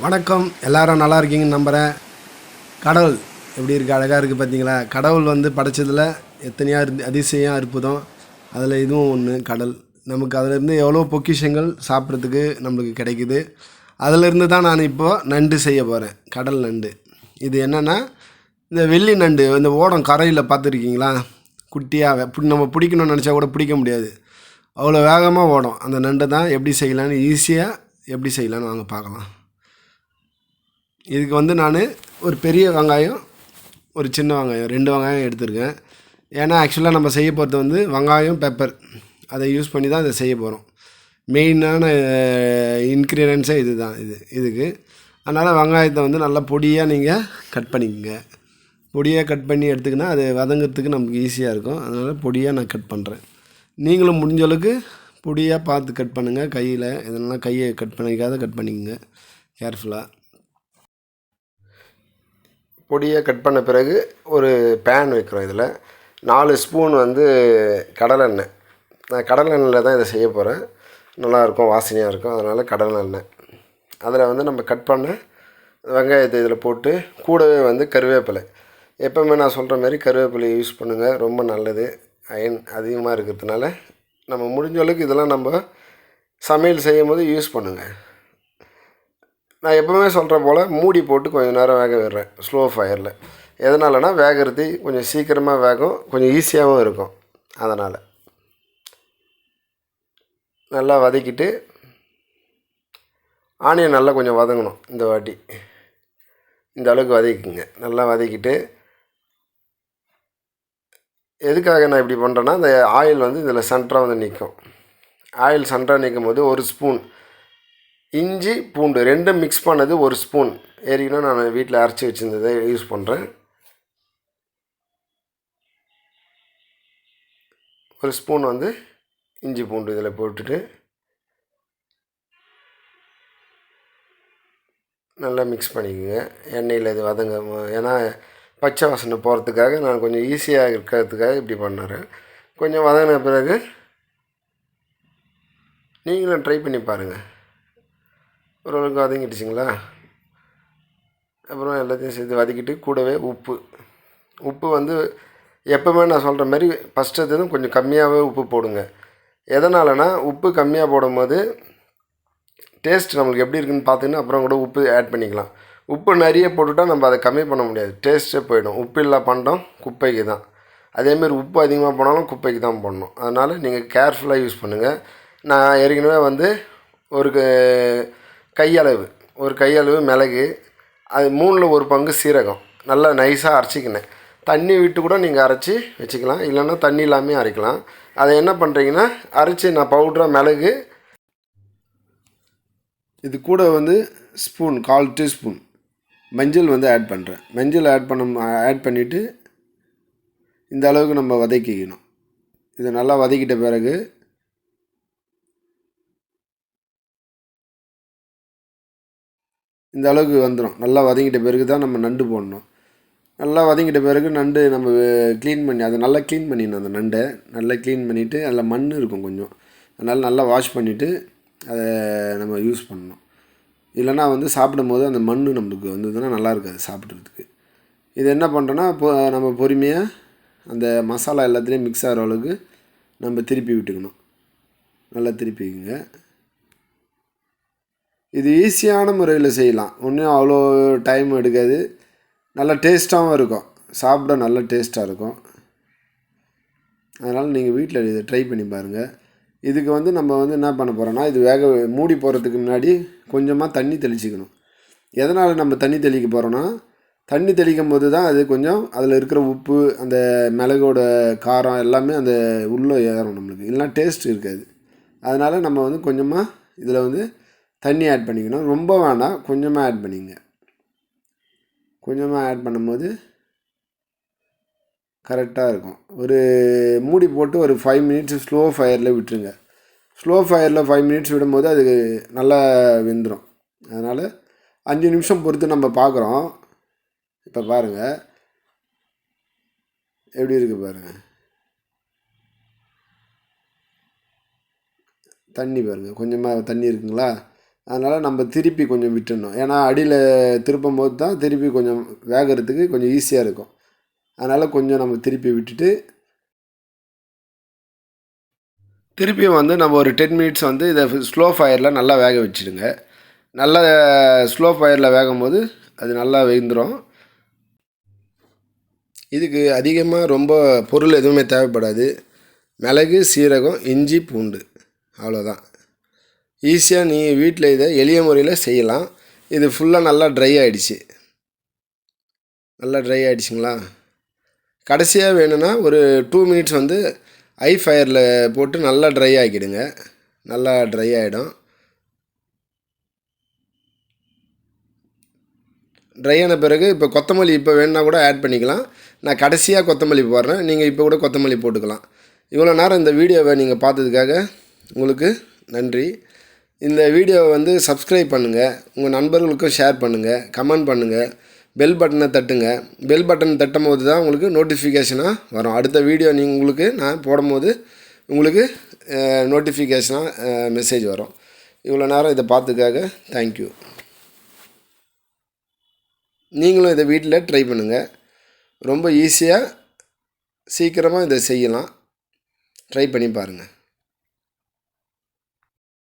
வணக்கம். எல்லாரும் நல்லா இருக்கீங்கன்னு நம்புகிறேன். கடவுள் எப்படி இருக்குது, அழகாக இருக்குது பார்த்தீங்களா? கடவுள் படைச்சதில் எத்தனையோ அதிசயம் அற்புதம். அதில் இதுவும் ஒன்று கடல். நமக்கு அதிலேருந்து எவ்வளோ பொக்கிஷங்கள் சாப்பிட்றதுக்கு நம்மளுக்கு கிடைக்குது. அதிலேருந்து தான் நான் இப்போது நண்டு செய்ய போகிறேன். கடல் நண்டு. இது என்னென்னா, இந்த வெள்ளி நண்டு இந்த ஓடம் கரையில் பார்த்துருக்கீங்களா? குட்டியாக நம்ம பிடிக்கணும்னு நினச்சா கூட பிடிக்க முடியாது, அவ்வளோ வேகமாக ஓடும். அந்த நண்டை தான் எப்படி செய்யலான்னு ஈஸியாக எப்படி செய்யலான்னு வாங்க பார்க்கலாம். இதுக்கு நான் ஒரு பெரிய வெங்காயம், ஒரு சின்ன வெங்காயம், 2 வெங்காயம் எடுத்துருக்கேன். ஏன்னா ஆக்சுவலாக நம்ம செய்ய போகிறது வெங்காயம், பெப்பர் அதை யூஸ் பண்ணி தான் இதை செய்ய போகிறோம். மெயினான இன்க்ரீடியன்ஸே இது தான். இதுக்கு அதனால் வெங்காயத்தை நல்லா பொடியாக நீங்கள் கட் பண்ணிக்கோங்க. பொடியாக கட் பண்ணி எடுத்துக்கினா அது வதங்கிறதுக்கு நமக்கு ஈஸியாக இருக்கும். அதனால் பொடியாக நான் கட் பண்ணுறேன். நீங்களும் முடிஞ்ச அளவுக்கு பொடியாக பார்த்து கட் பண்ணுங்கள். கையில் இதெல்லாம் கையை கட் பண்ணிக்காத கட் பண்ணிக்கோங்க கேர்ஃபுல்லாக. பொடியாக கட் பண்ண பிறகு ஒரு பேன் வைக்கிறோம். இதில் 4 ஸ்பூன் கடலெண்ணெய். நான் கடலெண்ணெயில் தான் இதை செய்ய போகிறேன். நல்லாயிருக்கும், வாசனையாக இருக்கும். அதனால் கடலெண்ணெய். அதில் நம்ம கட் பண்ண வெங்காயத்தை இதில் போட்டு கூடவே கருவேப்பிலை. எப்போவுமே நான் சொல்கிற மாதிரி கருவேப்பிலை யூஸ் பண்ணுங்கள், ரொம்ப நல்லது. அயன் அதிகமாக இருக்கிறதுனால நம்ம முடிஞ்ச அளவுக்கு இதெல்லாம் நம்ம சமையல் செய்யும் போது யூஸ் பண்ணுங்கள். நான் எப்போவுமே சொல்கிற போல் மூடி போட்டு கொஞ்சம் நேரம் வேக விடுறேன், ஸ்லோ ஃபயரில். எதனாலனா வேகிறது கொஞ்சம் சீக்கிரமாக வேகும், கொஞ்சம் ஈஸியாகவும் இருக்கும். அதனால் நல்லா வதக்கிட்டு, ஆனியன் நல்லா கொஞ்சம் வதங்கணும். இந்த வாட்டி இந்த அளவுக்கு வதக்கிங்க. நல்லா வதக்கிட்டு, எதுக்காக நான் இப்படி பண்ணுறேன்னா, இந்த ஆயில் இதில் சென்டராக நிற்கும். ஆயில் சென்டராக நிற்கும் போது 1 ஸ்பூன் இஞ்சி பூண்டு 2 மிக்ஸ் பண்ணது 1 ஸ்பூன். ஏற்கனவே நான் வீட்டில் அரைச்சி வச்சுருந்ததை யூஸ் பண்ணுறேன். 1 ஸ்பூன் இஞ்சி பூண்டு இதில் போட்டுட்டு நல்லா மிக்ஸ் பண்ணிக்கோங்க. எண்ணெயில் இது வதங்க, ஏன்னா பச்சை வாசனை போகிறதுக்காக நான் கொஞ்சம் ஈஸியாக இருக்கிறதுக்காக இப்படி பண்ணுறேன். கொஞ்சம் வதங்கின பிறகு நீங்களும் ட்ரை பண்ணி பாருங்கள். ஓரளவுக்கு வதங்கிடுச்சிங்களா? அப்புறம் எல்லாத்தையும் சேர்த்து வதக்கிட்டு கூடவே உப்பு எப்போவுமே நான் சொல்கிற மாதிரி ஃபஸ்ட்டு கொஞ்சம் கம்மியாகவே உப்பு போடுங்க. எதனாலனா உப்பு கம்மியாக போடும்போது டேஸ்ட் நம்மளுக்கு எப்படி இருக்குதுன்னு பார்த்துன்னு அப்புறம் கூட உப்பு ஆட் பண்ணிக்கலாம். உப்பு நிறைய போட்டுவிட்டால் நம்ம அதை கம்மி பண்ண முடியாது, டேஸ்ட்டே போயிடும். உப்பு இல்லை பண்டம் குப்பைக்கு தான். அதேமாரி உப்பு அதிகமாக போனாலும் குப்பைக்கு தான் போடணும். அதனால் நீங்கள் கேர்ஃபுல்லாக யூஸ் பண்ணுங்கள். நான் ஏற்கனவே ஒரு கையளவு மிளகு, அது 3ல் 1 பங்கு சீரகம் நல்லா நைஸாக அரைச்சிக்கினேன். தண்ணி விட்டு கூட நீங்கள் அரைச்சி வச்சுக்கலாம், இல்லைன்னா தண்ணி இல்லாமல் அரைக்கலாம். அதை என்ன பண்ணுறீங்கன்னா, அரைச்சி நான் பவுட்ராக மிளகு, இது கூட ஸ்பூன் 1/4 டீஸ்பூன் மஞ்சள் ஆட் பண்ணுறேன். மஞ்சள் ஆட் பண்ணிவிட்டு இந்த அளவுக்கு நம்ம வதக்கிக்கணும். இதை நல்லா வதக்கிட்ட பிறகு இந்த அளவுக்கு வந்துடும். நல்லா வதங்கிட்ட பிறகு தான் நம்ம நண்டு போடணும். நல்லா வதங்கிட்ட பிறகு நண்டு நம்ம க்ளீன் பண்ணி, அதை நல்லா க்ளீன் பண்ணிடணும். அந்த நண்டை நல்லா க்ளீன் பண்ணிவிட்டு, அதில் மண் இருக்கும் கொஞ்சம், அதனால் நல்லா வாஷ் பண்ணிவிட்டு அதை நம்ம யூஸ் பண்ணணும். இல்லைனா சாப்பிடும் போது அந்த மண் நம்மளுக்கு வந்ததுன்னா நல்லா இருக்காது சாப்பிட்றதுக்கு. இது என்ன பண்ணுறோன்னா, நம்ம பொறுமையாக அந்த மசாலா எல்லாத்துலேயும் மிக்ஸ் ஆகிற அளவுக்கு நம்ம திருப்பி விட்டுக்கணும். நல்லா திருப்பிக்குங்க. இது ஈஸியான முறையில் செய்யலாம், ஒன்றும் அவ்வளோ டைம் எடுக்காது. நல்லா டேஸ்ட்டாகவும் இருக்கும், சாப்பிட நல்ல டேஸ்ட்டாக இருக்கும். அதனால் நீங்கள் வீட்டில் இதை ட்ரை பண்ணி பாருங்கள். இதுக்கு நம்ம என்ன பண்ண போகிறோன்னா, இது மூடி போகிறதுக்கு முன்னாடி கொஞ்சமாக தண்ணி தெளிச்சிக்கணும். எதனால் நம்ம தண்ணி தெளிக்க போகிறோன்னா, தண்ணி தெளிக்கும் போது தான் அது கொஞ்சம் அதில் இருக்கிற உப்பு, அந்த மிளகோட காரம் எல்லாமே அந்த உள்ளே ஏறும் நம்மளுக்கு, இல்லைனா டேஸ்ட் இருக்காது. அதனால் நம்ம கொஞ்சமாக இதில் தண்ணி ஆட் பண்ணிக்கணும். ரொம்ப வேணாம், கொஞ்சமாக ஆட் பண்ணிங்க. கொஞ்சமாக ஆட் பண்ணும்போது கரெக்டாக இருக்கும். ஒரு மூடி போட்டு ஒரு 5 மினிட்ஸ் ஸ்லோ ஃபயரில் விட்டுருங்க. ஸ்லோ ஃபயரில் 5 மினிட்ஸ் விடும்போது அது நல்லா வெந்துடும். அதனால் 5 நிமிஷம் பொறுத்து நம்ம பார்க்குறோம். இப்போ பாருங்கள் எப்படி இருக்குது பாருங்கள். தண்ணி பாருங்கள், கொஞ்சமாக தண்ணி இருக்குங்களா? அதனால் நம்ம திருப்பி கொஞ்சம் விட்டுடணும். ஏன்னா அடியில் திருப்பும் போது தான் திருப்பி கொஞ்சம் வேகிறதுக்கு கொஞ்சம் ஈஸியாக இருக்கும். அதனால் கொஞ்சம் நம்ம திருப்பி விட்டுட்டு திருப்பியும் வந்து நம்ம ஒரு 10 மினிட்ஸ் வந்து இதை ஸ்லோ ஃபயரில் நல்லா வேக வச்சுடுங்க. நல்லா ஸ்லோ ஃபயரில் வேகும்போது அது நல்லா வெந்துடும். இதுக்கு அதிகமாக ரொம்ப பொருள் எதுவுமே தேவைப்படாது. மிளகு, சீரகம், இஞ்சி, பூண்டு, அவ்வளோதான். ஈஸியாக நீங்கள் வீட்டில் இதை எளிய முறையில் செய்யலாம். இது ஃபுல்லாக நல்லா ட்ரை ஆகிடுச்சு. நல்லா ட்ரை ஆகிடுச்சிங்களா? கடைசியாக வேணும்னா ஒரு 2 மினிட்ஸ் வந்து ஹை ஃபயரில் போட்டு நல்லா ட்ரை ஆக்கிடுங்க. நல்லா ட்ரை ஆகிடும். ட்ரை ஆன பிறகு இப்போ கொத்தமல்லி இப்போ வேணுன்னா கூட ஆட் பண்ணிக்கலாம். நான் கடைசியாக கொத்தமல்லி போடுறேன். நீங்கள் இப்போ கூட கொத்தமல்லி போட்டுக்கலாம். இவ்வளோ நேரம் இந்த வீடியோவை நீங்கள் பார்த்ததுக்காக உங்களுக்கு நன்றி. இந்த வீடியோவை வந்து சப்ஸ்கிரைப் பண்ணுங்கள், உங்கள் நண்பர்களுக்கும் ஷேர் பண்ணுங்கள், கமெண்ட் பண்ணுங்கள், பெல் பட்டனை தட்டுங்க. பெல் பட்டன் தட்டும் போது தான் உங்களுக்கு நோட்டிஃபிகேஷனாக வரும். அடுத்த வீடியோ உங்களுக்கு நான் போடும்போது உங்களுக்கு நோட்டிஃபிகேஷனாக மெசேஜ் வரும். இவ்வளோ நேரம் இதை பார்த்துக்காக தேங்க்யூ. நீங்களும் இதை வீட்டில் ட்ரை பண்ணுங்கள். ரொம்ப ஈஸியாக சீக்கிரமாக இதை செய்யலாம். ட்ரை பண்ணி பாருங்கள்.